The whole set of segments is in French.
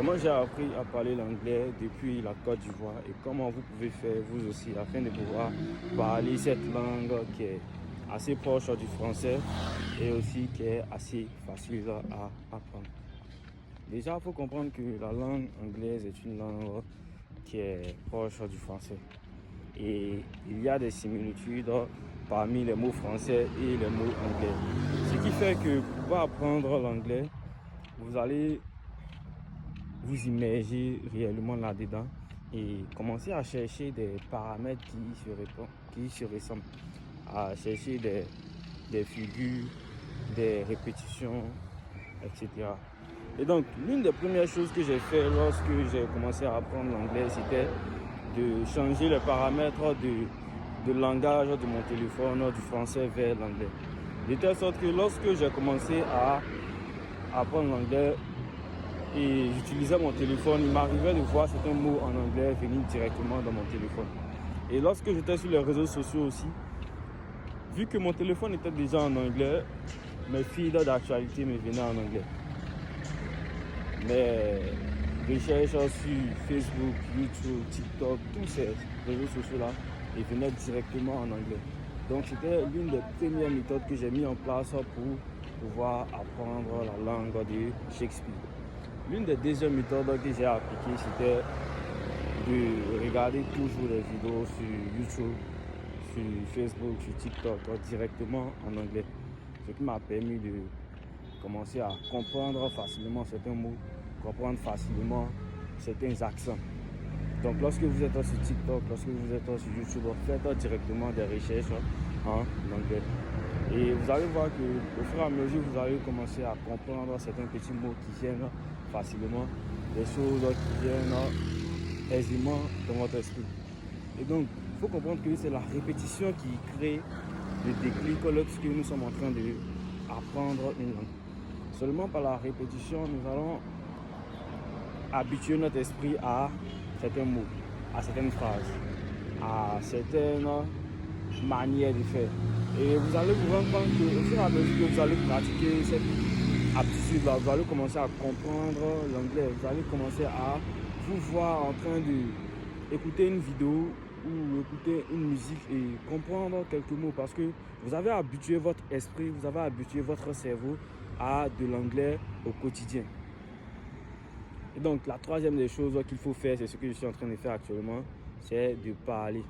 Comment j'ai appris à parler l'anglais depuis la Côte d'Ivoire et comment vous pouvez faire vous aussi afin de pouvoir parler cette langue qui est assez proche du français et aussi qui est assez facile à apprendre. Déjà, il faut comprendre que la langue anglaise est une langue qui est proche du français. Et il y a des similitudes parmi les mots français et les mots anglais. Ce qui fait que pour pouvoir apprendre l'anglais, vous allez vous immerger réellement là-dedans et commencer à chercher des paramètres qui se ressemblent, à chercher des figures, des répétitions, etc. Et donc, l'une des premières choses que j'ai fait lorsque j'ai commencé à apprendre l'anglais, c'était de changer les paramètres de langage de mon téléphone du français vers l'anglais. De telle sorte que lorsque j'ai commencé à apprendre l'anglais et j'utilisais mon téléphone, il m'arrivait de voir certains mots en anglais venir directement dans mon téléphone. Et lorsque j'étais sur les réseaux sociaux aussi, vu que mon téléphone était déjà en anglais, mes feeds d'actualité me venaient en anglais. Mes recherches sur Facebook, YouTube, TikTok, tous ces réseaux sociaux-là, ils venaient directement en anglais. Donc c'était l'une des premières méthodes que j'ai mis en place pour pouvoir apprendre la langue de Shakespeare. L'une des deuxièmes méthodes que j'ai appliquées, c'était de regarder toujours les vidéos sur YouTube, sur Facebook, sur TikTok, directement en anglais. Ce qui m'a permis de commencer à comprendre facilement certains mots, comprendre facilement certains accents. Donc lorsque vous êtes sur TikTok, lorsque vous êtes sur YouTube, faites directement des recherches en anglais. Et vous allez voir que au fur et à mesure, vous allez commencer à comprendre certains petits mots qui viennent facilement, des choses qui viennent aisément dans votre esprit. Et donc, il faut comprendre que c'est la répétition qui crée le déclic lorsque nous sommes en train d'apprendre une langue. Seulement par la répétition, nous allons habituer notre esprit à certains mots, à certaines phrases, à certaines manières de faire. Et vous allez vous rendre compte qu'au fur et à mesure que vous allez pratiquer cette aptitude-là, vous allez commencer à comprendre l'anglais, vous allez commencer à vous voir en train d'écouter une vidéo ou écouter une musique et comprendre quelques mots parce que vous avez habitué votre esprit, vous avez habitué votre cerveau à de l'anglais au quotidien. Et donc la troisième des choses qu'il faut faire, c'est ce que je suis en train de faire actuellement, c'est de parler,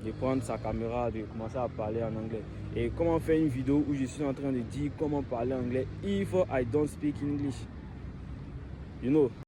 de prendre sa caméra, de commencer à parler en anglais. Et comment faire une vidéo où je suis en train de dire comment parler anglais if I don't speak English, you know.